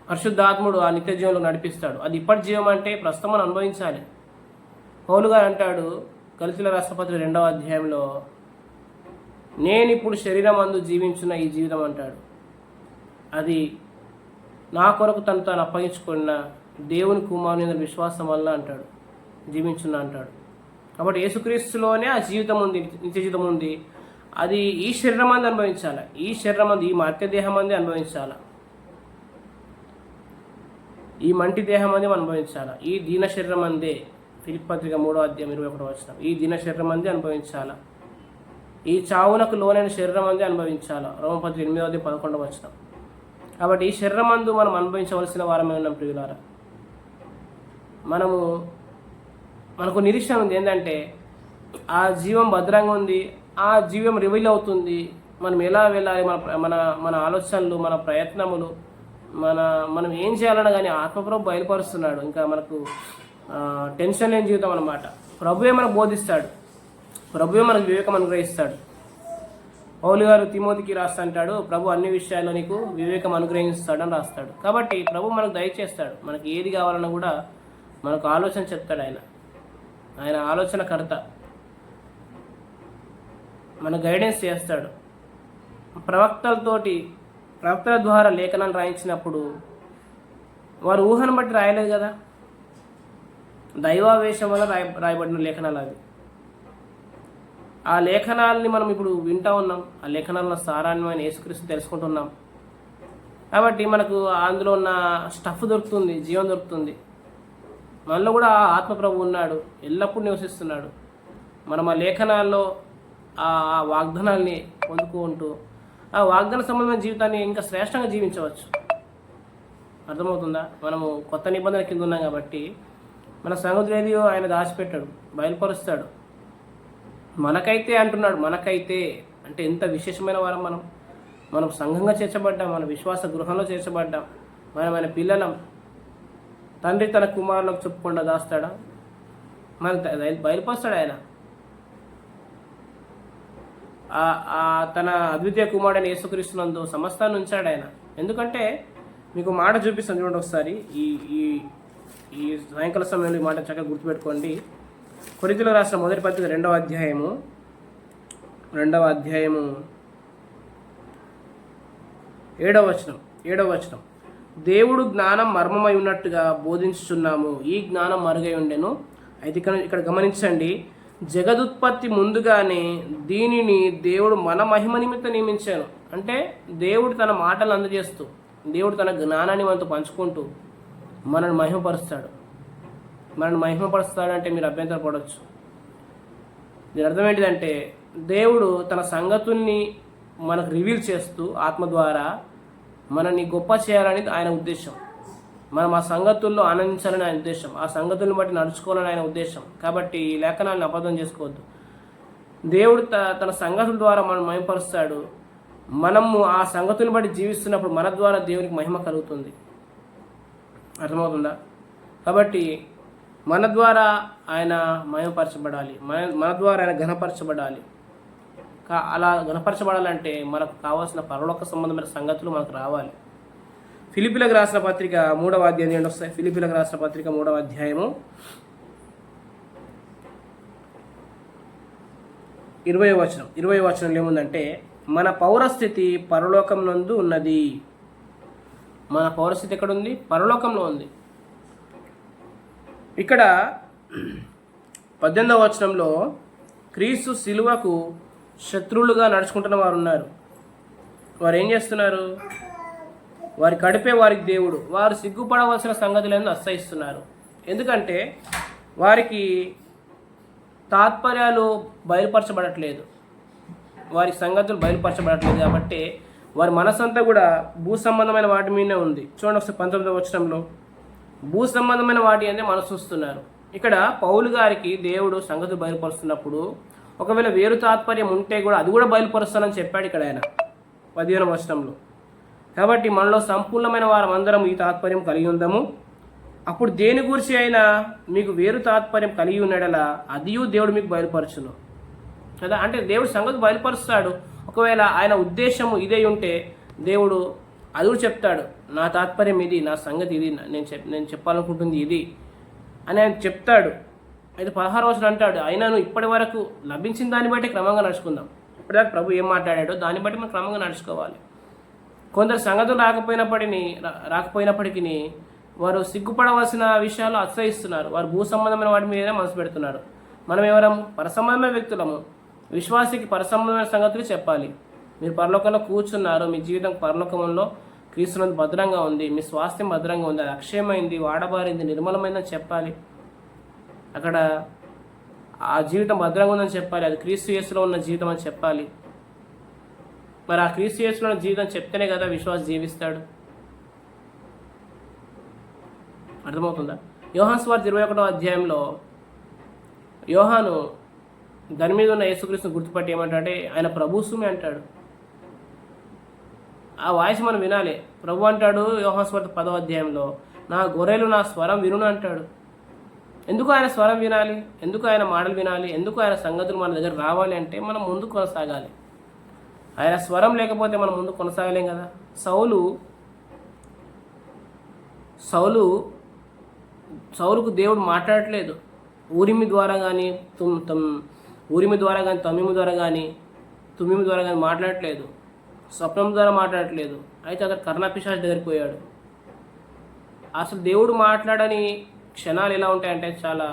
పరిశుద్ధాత్ముడు ఆ నిత్య జీవంలో నడిపిస్తాడు. అది ఇప్పటి జీవం అంటే ప్రస్తుతం మనం అనుభవించాలి. పౌలు గారు అంటాడు గళితులకు రాసిన పత్రిక 2వ అధ్యాయంలో, నేను ఇప్పుడు శరీరం అందు జీవించున్న ఈ జీవితం అంటాడు, అది నా కొరకు తాను అప్పగించుకున్న దేవుని కుమారుని విశ్వాసం వల్ల అంటాడు జీవించున్నా అంటాడు. కాబట్టి యేసుక్రీస్తులోనే ఆ జీవితం ఉంది, నిత్య జీవితం ఉంది. అది ఈ శరీరం అంది అనుభవించాలి, ఈ మర్త్య దేహం అంది అనుభవించాలి, ఈ మంటి దేహం అంది అనుభవించాలి. ఈ దీన శరీరం అందే ఫిలిప్పీ పత్రిక 3వ అధ్యాయం 21వ వచనం, ఈ దీన శరీరం అంది అనుభవించాలి. ఈ చావునకు లోనైన శరీరం అంది అనుభవించాలి, రోమపత్రిక 8వ అధ్యాయం 11వ వచనం. కాబట్టి ఈ శరీరం అందు మనం అనుభవించవలసిన వారమే ఉన్నాం ప్రియులారా. మనకు నిరీక్షణ ఉంది ఏంటంటే, ఆ జీవం భద్రంగా ఉంది, ఆ జీవం రివీల్ అవుతుంది. మనం ఎలా వెళ్ళాలి, మన ఆలోచనలు, మన ప్రయత్నములు, మనం ఏం చేయాలన్నా కానీ ఆత్మప్రభు బయలుపరుస్తున్నాడు. ఇంకా మనకు టెన్షన్ లేని జీవితం అన్నమాట. ప్రభువే మనకు బోధిస్తాడు, ప్రభువే మనకు వివేకం అనుగ్రహిస్తాడు. పౌలు గారు తిమోతికి రాస్తా అంటాడు, ప్రభు అన్ని విషయాల్లో నీకు వివేకం అనుగ్రహిస్తాడని రాస్తాడు. కాబట్టి ప్రభు మనకు దయచేస్తాడు. మనకి ఏది కావాలన్నా కూడా మనకు ఆలోచన చెప్తాడు. ఆయన ఆలోచనకర్త, మన గైడెన్స్ చేస్తాడు. ప్రవక్తల ద్వారా లేఖనాలు రాయించినప్పుడు వారు ఊహను బట్టి రాయలేదు కదా, దైవావేశం వల్ల రాయబడిన లేఖనాలు అవి. ఆ లేఖనాలని మనం ఇప్పుడు వింటూ ఉన్నాం. ఆ లేఖనాల సారాన్ని ఆయన యేసుక్రీస్తు తెలుసుకుంటున్నాం. కాబట్టి మనకు అందులో ఉన్న స్టఫ్ దొరుకుతుంది, జీవం దొరుకుతుంది. మనలో కూడా ఆత్మప్రభు ఉన్నాడు, ఎల్లప్పుడూ నివసిస్తున్నాడు. మనం ఆ లేఖనాల్లో ఆ వాగ్దానాల్ని పొందుకుంటూ ఆ వాగ్దాన సంబంధమైన జీవితాన్ని ఇంకా శ్రేష్టంగా జీవించవచ్చు. అర్థమవుతుందా? మనము కొత్త నిబంధన కింద ఉన్నాం కాబట్టి మన సంగతులు ఏది ఆయన దాచిపెట్టాడు, బయలుపరుస్తాడు. మనకైతే అంటున్నాడు, మనకైతే అంటే ఎంత విశేషమైన వారం. మనం సంఘంగా చేర్చబడ్డాం, మన విశ్వాస గృహంలో చేర్చబడ్డాం, మన పిల్లలం. తండ్రి తన కుమారులకు చెప్పుకుండా దాస్తాడా? మన బయలుపరుస్తాడు ఆయన. తన అద్వితీయ కుమారుడైన యేసుక్రీస్తునందు సమస్తాన్ని ఉంచాడు ఆయన. ఎందుకంటే మీకు మాట చూపిస్తాను చూడండి ఒకసారి. ఈ సాయంకాల సమయంలో ఈ మాట చక్కగా గుర్తుపెట్టుకోండి. కొరింథీయులకు రాసిన మొదటి పత్రిక 2వ అధ్యాయము 7వ వచనం, దేవుడు జ్ఞానం మర్మమై ఉన్నట్టుగా బోధించుచున్నాము, ఈ జ్ఞానం మరుగై ఉండెను, అయితే ఇక్కడ గమనించండి, జగదుత్పత్తి ముందుగానే దీనిని దేవుడు మన మహిమ నిమిత్తం నియమించాను. అంటే దేవుడు తన మాటలు అందజేస్తూ, దేవుడు తన జ్ఞానాన్ని మనతో పంచుకుంటూ మనల్ని మహిమపరుస్తాడు. అంటే మీరు అభ్యంతరపడవచ్చు. దీని అర్థం ఏంటిదంటే, దేవుడు తన సంగతుల్ని మనకు రివీల్ చేస్తూ ఆత్మ ద్వారా మనల్ని గొప్ప చేయాలని ఆయన ఉద్దేశం. మనం ఆ సంగతుల్లో ఆనందించాలని ఆయన ఉద్దేశం. ఆ సంగతులను బట్టి నడుచుకోవాలని ఆయన ఉద్దేశం. కాబట్టి ఈ లేఖనాలను అబద్ధం చేసుకోవద్దు. దేవుడు తన సంగతుల ద్వారా మనం మహిమపరుస్తాడు. మనము ఆ సంగతులను బట్టి జీవిస్తున్నప్పుడు మన ద్వారా దేవునికి మహిమ కలుగుతుంది. అర్థమవుతుందా? కాబట్టి మన ద్వారా ఆయన మహిమపరచబడాలి, మన ద్వారా ఆయన ఘనపరచబడాలి. అలా ఘనపరచబడాలంటే మనకు కావాల్సిన పరలోక సంబంధమైన సంగతులు మనకు రావాలి. ఫిలిప్పీలకు రాసిన పత్రిక 3వ అధ్యాయం ఏంటి వస్తాయి? ఫిలిప్పీలకు రాసిన పత్రిక 3వ అధ్యాయము 20వ వచనంలో ఏముందంటే, మన పౌరస్థితి పరలోకం నందు ఉన్నది. మన పౌరస్థితి ఎక్కడుంది? పరలోకంలో ఉంది. ఇక్కడ 18వ వచనంలో క్రీస్తు శిలువకు శత్రువులుగా నడుచుకుంటున్న వారు ఉన్నారు. వారు ఏం చేస్తున్నారు? వారి కడిపే వారికి దేవుడు. వారు సిగ్గుపడవలసిన సంగతులను అసహిస్తున్నారు. ఎందుకంటే వారికి తాత్పర్యాలు బయలుపరచబడట్లేదు, వారి సంగతులు బయలుపరచబడట్లేదు. కాబట్టి వారి మనసంతా కూడా భూ సంబంధమైన వాటి మీదనే ఉంది. చూడండి ఒకసారి 19వ వచనంలో, భూ సంబంధమైన వాటి అంటే మనసు వస్తున్నారు. ఇక్కడ పౌలు గారికి దేవుడు సంగతులు బయలుపరుస్తున్నప్పుడు ఒకవేళ వేరు తాత్పర్యం ఉంటే కూడా అది కూడా బయలుపరుస్తానని చెప్పాడు ఇక్కడ ఆయన 15వ వచనంలో. కాబట్టి మనలో సంపూర్ణమైన వారం అందరం ఈ తాత్పర్యం కలిగి ఉందాము. అప్పుడు దేని గురించి అయినా మీకు వేరు తాత్పర్యం కలిగి ఉన్నాడలా అదియు దేవుడు మీకు బయలుపరచును కదా. అంటే దేవుడు సంగతి బయలుపరుస్తాడు. ఒకవేళ ఆయన ఉద్దేశము ఇదే ఉంటే దేవుడు అది కూడా చెప్తాడు, నా తాత్పర్యం ఇది, నా సంగతి ఇది, నేను చెప్పాలనుకుంటుంది ఇది అని ఆయన చెప్తాడు. అయితే 16వ వచనం అంటాడు, అయినాను ఇప్పటి వరకు లభించిన దాన్ని బట్టి క్రమంగా నడుచుకుందాం. ఇప్పటిదాకా ప్రభు ఏం మాట్లాడాడో దాన్ని బట్టి మనం క్రమంగా నడుచుకోవాలి. కొందరు సంగతులు రాకపోయినప్పటికీ వారు సిగ్గుపడవలసిన విషయాలు అసహిస్తున్నారు. వారు భూ సంబంధమైన వాటి మీదనే మనసు పెడుతున్నారు. మనం ఎవరము? పరసంబంధమైన వ్యక్తులము. విశ్వాసికి పరసంబంధమైన సంగతులు చెప్పాలి. మీరు పరలోకంలో కూర్చున్నారు, మీ జీవితం పరలోకంలో క్రీస్తునందు భద్రంగా ఉంది, మీ స్వాస్థ్యం భద్రంగా ఉంది, అది అక్షయమైంది, వాడబారింది, నిర్మలమైందని చెప్పాలి. అక్కడ ఆ జీవితం భద్రంగా ఉందని చెప్పాలి. అది క్రీస్తు యేసులో ఉన్న జీవితం అని చెప్పాలి. మరి ఆ క్రీస్తు యేసులో ఉన్న జీవితం చెప్తేనే కదా విశ్వాసం జీవిస్తాడు. అర్థమవుతుందా? యోహాను సువార్త 21వ అధ్యాయంలో యోహాను దాని మీద ఉన్న యేసుక్రీస్తుని గుర్తుపట్టి ఏమంటాడంటే, ఆయన ప్రభు సుమి అంటాడు. ఆ వాయిస్ మనం వినాలి. ప్రభు అంటాడు యోహాను సువార్త 10వ అధ్యాయంలో, నా గొర్రెలు నా స్వరం వినును అంటాడు. ఎందుకు ఆయన స్వరం వినాలి? ఎందుకు ఆయన మాటలు వినాలి? ఎందుకు ఆయన సంగతులు మన దగ్గర రావాలి అంటే మనం ముందు కొనసాగాలి. ఆయన స్వరం లేకపోతే మనం ముందు కొనసాగలేం కదా. సౌలుకు దేవుడు మాట్లాడట్లేదు. ఊరిమి ద్వారా కానీ తమ్మిమి ద్వారా కానీ మాట్లాడట్లేదు. స్వప్నం ద్వారా మాట్లాడట్లేదు. అయితే అతను కర్ణపిశాచి దగ్గరికి పోయాడు. అసలు దేవుడు మాట్లాడని క్షణాలు ఎలా ఉంటాయంటే చాలా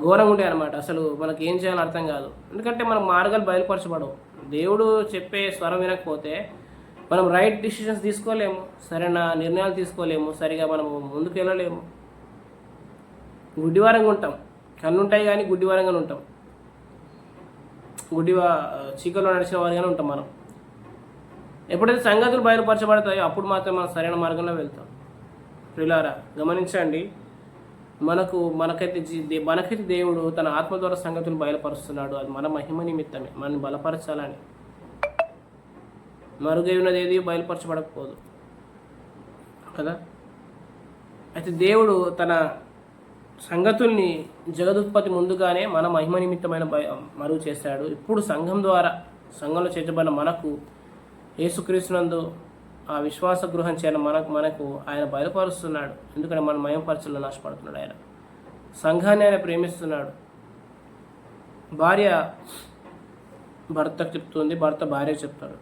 ఘోరంగా ఉంటాయి అన్నమాట. అసలు మనకి ఏం చేయాలో అర్థం కాదు. ఎందుకంటే మనకు మార్గాలు బయలుపరచబడవు. దేవుడు చెప్పే స్వరం వినకపోతే మనం రైట్ డిసిషన్స్ తీసుకోలేము, సరైన నిర్ణయాలు తీసుకోలేము, సరిగా మనము ముందుకు వెళ్ళలేము. గుడ్డివారంగా ఉంటాం. కన్నుంటాయి కానీ గుడ్డివారంగానే ఉంటాం. చీకట్లో నడిచిన వారిగానే ఉంటాం మనం. ఎప్పుడైతే సంగతులు బయలుపరచబడతాయో అప్పుడు మాత్రం మనం సరైన మార్గంలో వెళ్తాం. ప్రియులారా గమనించండి, మనకైతే దేవుడు తన ఆత్మ ద్వారా సంగతులు బయలుపరుస్తున్నాడు. అది మన మహిమ నిమిత్తమే, మనల్ని బలపరచాలని. మరుగై ఉన్నది ఏది బయలుపరచబడకపోదు కదా. అయితే దేవుడు తన సంగతుల్ని జగదుత్పత్తి ముందుగానే మన మహిమ నిమిత్తమైన మరుగు చేశాడు. ఇప్పుడు సంఘంలో చేర్చబడిన మనకు యేసుక్రీస్తునందు ఆ విశ్వాస గృహం చేయడం మనకు ఆయన బయలుపరుస్తున్నాడు. ఎందుకంటే మన మహిమపరచాలని ఆశపడుతున్నాడు. ఆయన సంఘాన్ని ఆయన ప్రేమిస్తున్నాడు. భార్య భర్తకు చెప్తుంది, భర్త భార్యకు చెప్తాడు.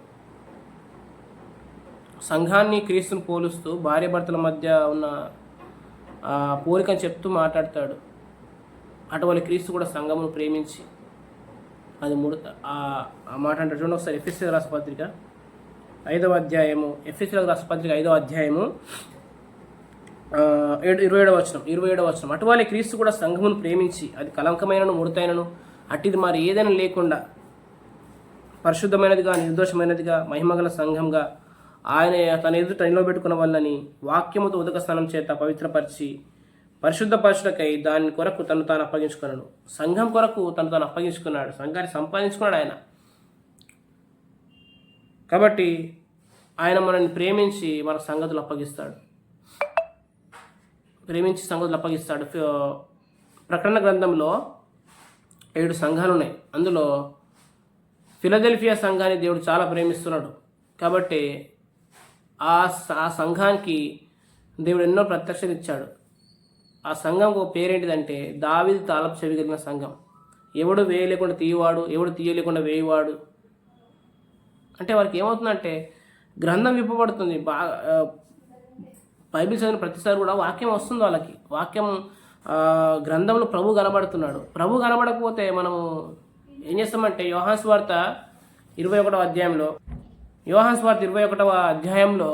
సంఘాన్ని క్రీస్తుని పోలుస్తూ భార్య భర్తల మధ్య ఉన్న పోలికని చెప్తూ మాట్లాడతాడు. అటువంటి క్రీస్తు కూడా సంఘమును ప్రేమించి అది ఆ మాట అంటే చూడండి ఒకసారి ఎఫెసీయులకు రాసిన పత్రిక 5వ అధ్యాయము, ఎఫెసీయులకు రాసిన పత్రిక 5వ అధ్యాయము 27వ వచనం. అటువలే క్రీస్తు కూడా సంఘమును ప్రేమించి అది కలంకమైనను ముడతైనను అట్టిది మరి ఏదైనా లేకుండా పరిశుద్ధమైనదిగా నిర్దోషమైనదిగా మహిమగల సంఘంగా ఆయన తన ఎదుట నిలబెట్టుకున్న వాళ్ళని వాక్యముతో ఉదక స్నానం చేత పవిత్రపరిచి పరిశుద్ధపరచుటకై దాని కొరకు తను తాను అప్పగించుకున్నాడు. సంఘం కొరకు తను తాను అప్పగించుకున్నాడు. సంఘాన్ని సంపాదించుకున్నాడు ఆయన. కాబట్టి ఆయన మనల్ని ప్రేమించి మన సంగతులు అప్పగిస్తాడు. ప్రకటన గ్రంథంలో 7 సంఘాలు ఉన్నాయి. అందులో ఫిలదెల్ఫియా సంఘాన్ని దేవుడు చాలా ప్రేమిస్తున్నాడు. కాబట్టి ఆ సంఘానికి దేవుడు ఎన్నో ప్రత్యక్షత ఇచ్చాడు. ఆ సంఘం ఒక పేరేంటిదంటే దావీదు తాళపు చెవి కలిగిన సంఘం. ఎవడు వేయలేకుండా తీయవాడు, ఎవడు తీయలేకుండా వేయవాడు. అంటే వారికి ఏమవుతుందంటే గ్రంథం విప్పబడుతుంది. బైబిల్ చదివిన ప్రతిసారి కూడా వాక్యం వస్తుంది వాళ్ళకి. వాక్యం గ్రంథంలో ప్రభు కనబడుతున్నాడు. ప్రభు కనబడకపోతే మనము ఏం చేస్తామంటే యోహాను సువార్త 21వ అధ్యాయంలో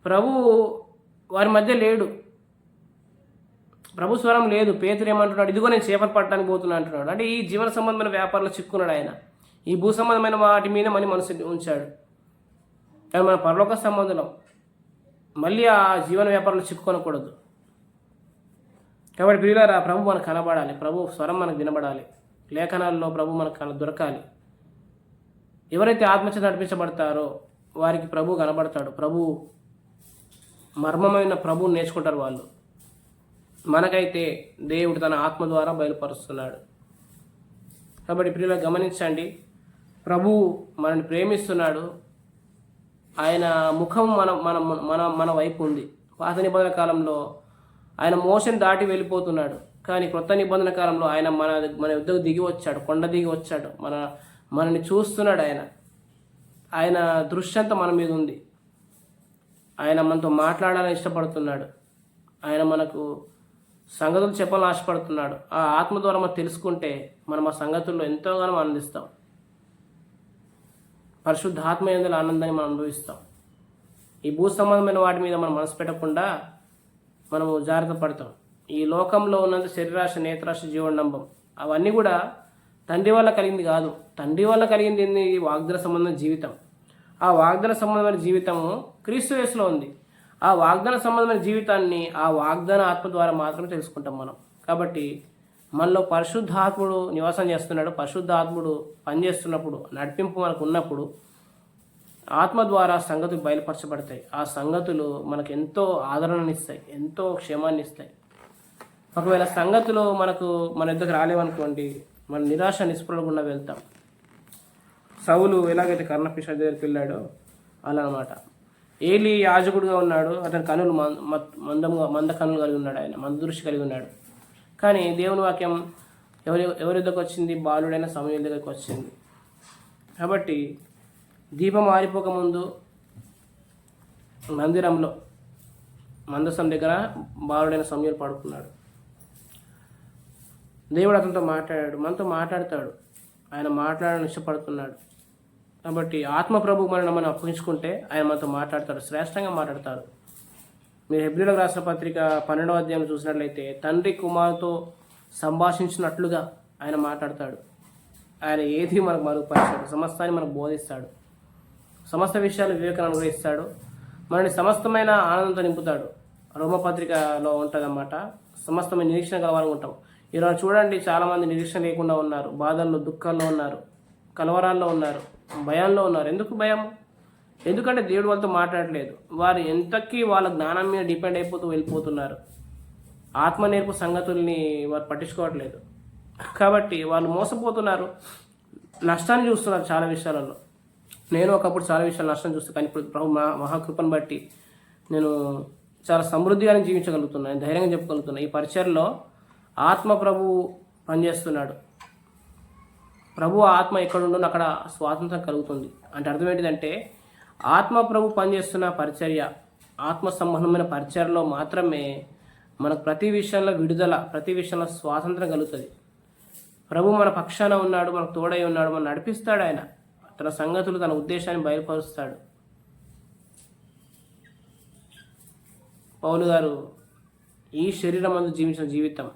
ప్రభు వారి మధ్య లేడు. ప్రభు స్వరం లేదు. పేతురు ఏమంటున్నాడు, ఇదిగో నేను చేపలు పట్టడానికి పోతున్నా అంటున్నాడు. అంటే ఈ జీవన సంబంధమైన వ్యాపారంలో చిక్కున్నాడు ఆయన. ఈ భూ సంబంధమైన వాటి మీద మనసు ఉంచాడు. కానీ మన పరలోక సంబంధంలో మళ్ళీ ఆ జీవన వ్యాపారంలో చిక్కుకొనకూడదు. కాబట్టి ప్రియులారా, ప్రభు మనకు కనబడాలి. ప్రభు స్వరం మనకు వినబడాలి. లేఖనాల్లో ప్రభు మనకు దొరకాలి. ఎవరైతే ఆత్మచేత నడిపించబడతారో వారికి ప్రభు కనబడతాడు. ప్రభు మర్మమైన ప్రభువుని నేర్చుకుంటారు వాళ్ళు. మనకైతే దేవుడు తన ఆత్మ ద్వారా బయలుపరుస్తున్నాడు. కాబట్టి ప్రియులు గమనించండి, ప్రభు మనల్ని ప్రేమిస్తున్నాడు. ఆయన ముఖం మన వైపు ఉంది. పాత నిబంధన కాలంలో ఆయన మోసని దాటి వెళ్ళిపోతున్నాడు. కానీ క్రొత్త నిబంధన కాలంలో ఆయన మన యుద్ధకు దిగి వచ్చాడు, కొండ దిగి వచ్చాడు. మనల్ని చూస్తున్నాడు. ఆయన దృశ్యంతో మన మీద ఉంది. ఆయన మనతో మాట్లాడాలని ఇష్టపడుతున్నాడు. ఆయన మనకు సంగతులు చెప్పాలని ఆశపడుతున్నాడు. ఆ ఆత్మ ద్వారా మనం తెలుసుకుంటే మనం ఆ సంగతుల్లో ఎంతోగానో ఆనందిస్తాం. పరిశుద్ధ ఆత్మ యందు ఆనందాన్ని మనం అనుభవిస్తాం. ఈ భూ సంబంధమైన వాటి మీద మనం మనసు పెట్టకుండా మనము జాగ్రత్త పడతాం. ఈ లోకంలో ఉన్నంత శరీరాశ, నేత్రాశ, జీవనంబం అవన్నీ కూడా తండ్రి వల్ల కలిగింది కాదు. తండ్రి వల్ల కలిగింది ఏంది? వాగ్దాన సంబంధమైన జీవితం. ఆ వాగ్దాన సంబంధమైన జీవితము క్రీస్తు యేసులో ఉంది. ఆ వాగ్దాన సంబంధమైన జీవితాన్ని ఆ వాగ్దాన ఆత్మ ద్వారా మాత్రమే తెలుసుకుంటాం మనం. కాబట్టి మనలో పరిశుద్ధాత్ముడు నివాసం చేస్తున్నాడు. పరిశుద్ధాత్ముడు పనిచేస్తున్నప్పుడు, నడిపింపు మనకు ఉన్నప్పుడు ఆత్మ ద్వారా సంగతులు బయలుపరచబడతాయి. ఆ సంగతులు మనకు ఎంతో ఆదరణనిస్తాయి, ఎంతో క్షేమాన్ని ఇస్తాయి. ఒకవేళ సంగతులు మన ఇద్దరికి రాలేవనుకోండి, మన నిరాశ నిస్పృహ గుండా వెళ్తాం. సౌలు ఎలాగైతే కర్ణపిశాచి దగ్గరికి వెళ్ళాడో అలా అనమాట. ఏలి యాజకుడుగా ఉన్నాడు. అతని కనులు మంద కనులు కలిగి ఉన్నాడు. ఆయన మంద దృష్టి కలిగి ఉన్నాడు. కానీ దేవుని వాక్యం ఎవరి దగ్గరకు వచ్చింది? బాలుడైన సమూయేలు దగ్గరికి వచ్చింది. కాబట్టి దీపం ఆరిపోకముందు మందిరంలో మందసం దగ్గర బాలుడైన సమూయేలు పడుకున్నాడు. దేవుడు అతనితో మాట్లాడాడు, మనతో మాట్లాడతాడు. ఆయన మాట్లాడాలని ఇష్టపడుతున్నాడు. కాబట్టి ఆత్మ ప్రభు మనం అప్పగించుకుంటే ఆయన మనతో మాట్లాడతాడు, శ్రేష్టంగా మాట్లాడతాడు. మీరు హెబ్రీయులకు రాసిన పత్రిక 12వ అధ్యాయం చూసినట్లయితే తండ్రి కుమారుతో సంభాషించినట్లుగా ఆయన మాట్లాడతాడు. ఆయన ఏది మనకు మరుగుపరుస్తాడు, సమస్తాన్ని మనకు బోధిస్తాడు, సమస్త విషయాలు వివేకాన్ని అనుగ్రహిస్తాడు, మనని సమస్తమైన ఆనందంతో నింపుతాడు. రోమపత్రికలో ఉంటుందన్నమాట. సమస్తమైన నిరీక్షణ కలవాలని ఉంటాం. ఈరోజు చూడండి, చాలామంది నిరీక్షణ లేకుండా ఉన్నారు, బాధల్లో, దుఃఖాల్లో ఉన్నారు, కలవరాల్లో ఉన్నారు, భయాల్లో ఉన్నారు. ఎందుకు భయం? ఎందుకంటే దేవుడు వాళ్ళతో మాట్లాడలేదు. వారు ఎంతకీ వాళ్ళ జ్ఞానం మీద డిపెండ్ అయిపోతూ వెళ్ళిపోతున్నారు. ఆత్మ నేర్పు సంగతుల్ని వారు పట్టించుకోవట్లేదు. కాబట్టి వాళ్ళు మోసపోతున్నారు, నష్టాన్ని చూస్తున్నారు చాలా విషయాలలో. నేను ఒకప్పుడు చాలా విషయాలు నష్టం చూస్తాను. కానీ ఇప్పుడు ప్రభు మహాకృపను బట్టి నేను చాలా సమృద్ధిగానే జీవించగలుగుతున్నాను, ధైర్యంగా చెప్పగలుగుతున్నాను. ఈ పరిచర్లో ఆత్మ ప్రభు పనిచేస్తున్నాడు. ప్రభు ఆత్మ ఎక్కడుండో అక్కడ స్వాతంత్రం కలుగుతుంది. అంటే అర్థం ఏంటిదంటే, ఆత్మ ప్రభు పనిచేస్తున్న పరిచర్య, ఆత్మ సంబంధమైన పరిచర్లో మాత్రమే మనకు ప్రతి విషయంలో విడుదల, ప్రతి విషయంలో స్వాతంత్రం కలుగుతుంది. ప్రభు మన పక్షాన ఉన్నాడు, మనకు తోడై ఉన్నాడు, మనం నడిపిస్తాడు. ఆయన తన సంగతులు, తన ఉద్దేశాన్ని బయలుపరుస్తాడు. పౌలు గారు, ఈ శరీరం అందు జీవించిన జీవితం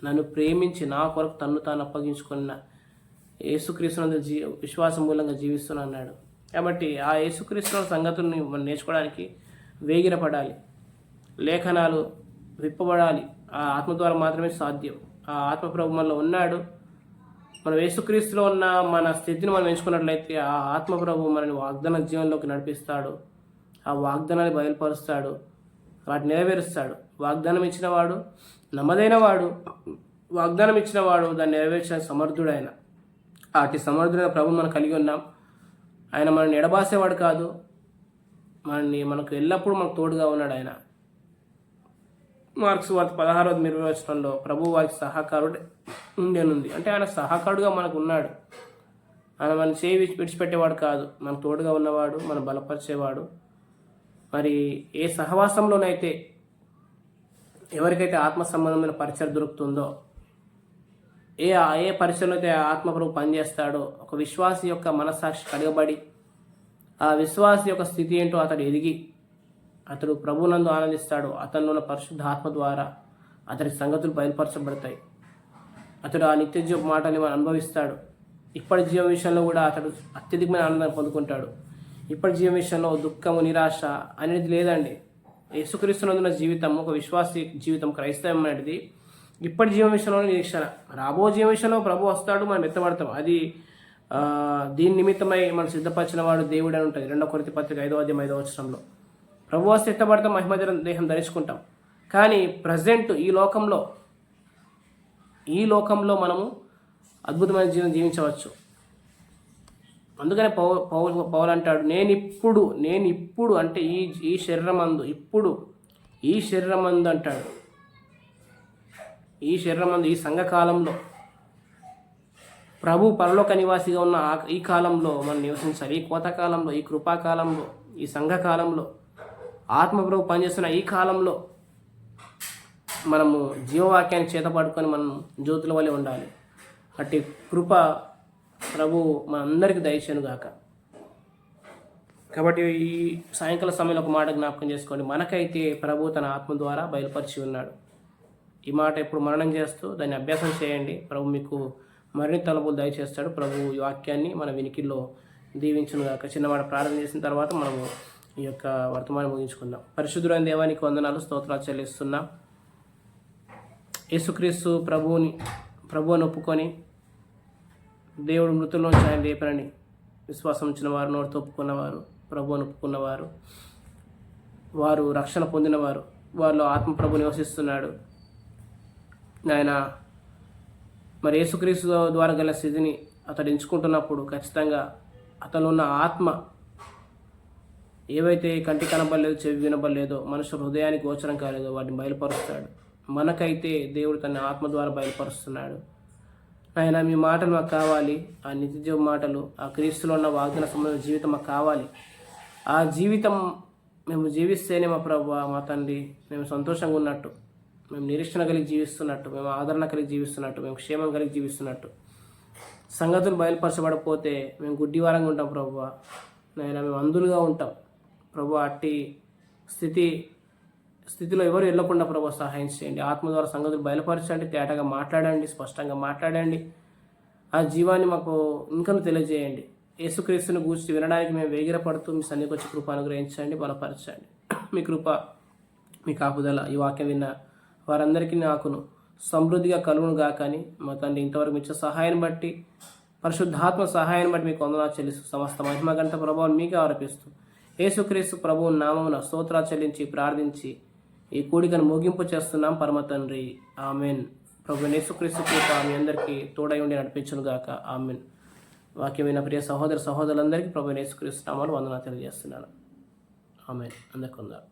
నన్ను ప్రేమించి నా కొరకు తన్ను తాను అప్పగించుకున్న యేసుక్రీస్తునందు విశ్వాసం మూలంగా జీవిస్తున్నా అన్నాడు. కాబట్టి ఆ యేసుక్రీస్తు సంగతుల్ని మనం నేర్చుకోవడానికి వేగిరపడాలి, లేఖనాలు విప్పబడాలి. ఆ ఆత్మ ద్వారా మాత్రమే సాధ్యం. ఆ ఆత్మ ప్రభు మనలో ఉన్నాడు. మనం యేసుక్రీస్తులో ఉన్న మన స్థితిని మనం ఎంచుకున్నట్లయితే ఆ ఆత్మ ప్రభు మనని వాగ్దాన జీవనంలోకి నడిపిస్తాడు. ఆ వాగ్దానాన్ని బయలుపరుస్తాడు, వాటిని నెరవేరుస్తాడు. వాగ్దానం ఇచ్చినవాడు నమ్మదైన వాడు, వాగ్దానం ఇచ్చినవాడు దాన్ని నెరవేర్చిన సమర్థుడైన. అటు సమర్థుడైన ప్రభు మనం కలిగి ఉన్నాం. ఆయన మనల్ని ఎడబాసేవాడు కాదు, మనకు ఎల్లప్పుడూ మనకు తోడుగా ఉన్నాడు. ఆయన మార్క్స్ వార్త 16:20 ప్రభు వారికి సహకారుడు ఉండేనుంది. అంటే ఆయన సహకారుడుగా మనకు ఉన్నాడు. ఆయన మన చేయి విడిచిపెట్టేవాడు కాదు, మనకు తోడుగా ఉన్నవాడు, మనం బలపరిచేవాడు. మరి ఏ సహవాసంలోనైతే ఎవరికైతే ఆత్మ సంబంధమైన పరిచయం దొరుకుతుందో, ఏ పరిచయంలో అయితే ఆత్మప్రభు పనిచేస్తాడో, ఒక విశ్వాసి యొక్క మనస్సాక్షి కడగబడి ఆ విశ్వాసి యొక్క స్థితి ఏంటో అతడు ఎదిగి అతడు ప్రభునందు ఆనందిస్తాడు. అతనిలో ఉన్న పరిశుద్ధ ఆత్మ ద్వారా అతడి సంగతులు బయలుపరచబడతాయి. అతడు ఆ నిత్య జీవ మాటని అనుభవిస్తాడు. ఇప్పటి జీవం విషయంలో కూడా అతడు అత్యధికమైన ఆనందాన్ని పొందుకుంటాడు. ఇప్పటి జీవం విషయంలో దుఃఖము, నిరాశ అనేది లేదండి. యేసుక్రీస్తునందున్న జీవితం, ఒక విశ్వాసి జీవితం, క్రైస్తవం అనేది ఇప్పటి జీవం విషయంలో నిరీక్షణ. రాబో జీవం విషయంలో ప్రభు వస్తాడు, మనం ఎత్తబడతాం. అది దీని నిమిత్తమై మనం సిద్ధపరిచిన వాడు దేవుడు అని ఉంటుంది 2 కొరింథీ పత్రిక 5:5 ప్రభు వస్తే ఎత్తబడతాం, మహిమ దేహం ధరించుకుంటాం. కానీ ప్రజెంట్ ఈ లోకంలో మనము అద్భుతమైన జీవనం జీవించవచ్చు. అందుకనే పౌలు అంటాడు, నేను ఇప్పుడు అంటే ఈ శరీరమందు, ఇప్పుడు ఈ శరీరమందు అంటాడు. ఈ శరీరమందు, ఈ సంఘకాలంలో ప్రభు పరలోక నివాసిగా ఉన్న ఈ కాలంలో మనం నివసించాలి. ఈ కోతకాలంలో, ఈ కృపాకాలంలో, ఈ సంఘకాలంలో, ఆత్మప్రభు పనిచేస్తున్న ఈ కాలంలో మనము జీవవాక్యాన్ని చేతపడుకొని మనం జ్యోతుల వలె ఉండాలి. అట్టి కృప ప్రభు మనందరికీ దయచేయునుగాక. కాబట్టి ఈ సాయంకాల సమయంలో ఒక మాట జ్ఞాపకం చేసుకోండి. మనకైతే ప్రభు తన ఆత్మ ద్వారా బయలుపరిచి ఉన్నాడు. ఈ మాట ఎప్పుడు మననం చేస్తూ దాన్ని అభ్యాసం చేయండి. ప్రభు మీకు మరిన్ని తలుపులు దయచేస్తాడు. ప్రభు ఈ వాక్యాన్ని మన వినికిల్లో దీవించునుగాక. చిన్నమాట ప్రార్థన చేసిన తర్వాత మనము ఈ యొక్క వర్తమానం ముగించుకుందాం. పరిశుద్ధులైన దేవానికి వందనాలు, స్తోత్రాలు చెల్లిస్తున్నాం. యేసుక్రీస్తు ప్రభువుని ఒప్పుకొని దేవుడు మృతుల్లోంచి ఆయన లేపనని విశ్వాసం ఉంచిన వారు, నోటితో ఒప్పుకున్నవారు, ప్రభువుని ఒప్పుకున్నవారు, వారు రక్షణ పొందినవారు, వారిలో ఆత్మ ప్రభు నివసిస్తున్నాడు. ఆయన మరి యేసుక్రీస్తు ద్వారా గల స్థితిని అతడు ఎంచుకుంటున్నప్పుడు ఖచ్చితంగా అతను ఉన్న ఆత్మ ఏవైతే కంటి కనబడలేదు, చెవి వినబడలేదో, మనుషుల హృదయానికి గోచరం కాలేదో వాటిని బయలుపరుస్తాడు. మనకైతే దేవుడు తన ఆత్మ ద్వారా బయలుపరుస్తున్నాడు. ఆయన మీ మాటలు మాకు కావాలి, ఆ నిత్యజీవ మాటలు, ఆ క్రీస్తులో ఉన్న వాగ్దాన సంబంధమైన జీవితం మాకు కావాలి. ఆ జీవితం మేము జీవిస్తేనే మా ప్రభు, మా తండ్రి, మేము సంతోషంగా ఉన్నట్టు, మేము నిరీక్షణ కలిగి జీవిస్తున్నట్టు, మేము ఆదరణ కలిగి జీవిస్తున్నట్టు, మేము క్షేమం కలిగి జీవిస్తున్నట్టు. సంగతులు బయలుపరచబడకపోతే మేము గుడ్డివారంగా ఉంటాం ప్రభు. నాయన మేము అందులుగా ఉంటాం ప్రభు. అట్టి స్థితిలో ఎవరు వెళ్ళకుండా ప్రభు సహాయం చేయండి. ఆత్మ ద్వారా సంగతులు బయలుపరచండి, తేటగా మాట్లాడండి, స్పష్టంగా మాట్లాడండి. ఆ జీవాన్ని మాకు ఇంకను తెలియజేయండి. యేసుక్రీస్తుని గూర్చి వినడానికి మేము వేగిరపడుతూ మీ సన్నిధికి వచ్చి కృప అనుగ్రహించండి, బలపరచండి. మీ కృప, మీ కాపుదల ఈ వాక్యం విన్న వారందరికీ నాకును సమృద్ధిగా కలుగును గాకని మా తండ్రి ఇంతవరకు ఇచ్చే సహాయాన్ని బట్టి, పరిశుద్ధాత్మ సహాయాన్ని బట్టి మీకు వందనాలు చెల్లిస్తూ సమస్త మహిమ గంట ప్రభావం మీకే ఆరోపిస్తూ యేసుక్రీస్తు ప్రభువు నామమున స్తోత్రాలు చెల్లించి ప్రార్థించి ఈ కూడికను ముగింపు చేస్తున్నాం పరమ తండ్రి. ఆమెన్. ప్రభు యేసుక్రీస్తు కృప మీ అందరికీ తోడై ఉండి నడిపించును గాక. ఆమెన్. వాక్యమైన ప్రియ సహోదరులందరికీ ప్రభు యేసుక్రీస్తు నామమున వందనాలు తెలియజేస్తున్నాను. ఆమెన్. అందరికీ వందనాలు.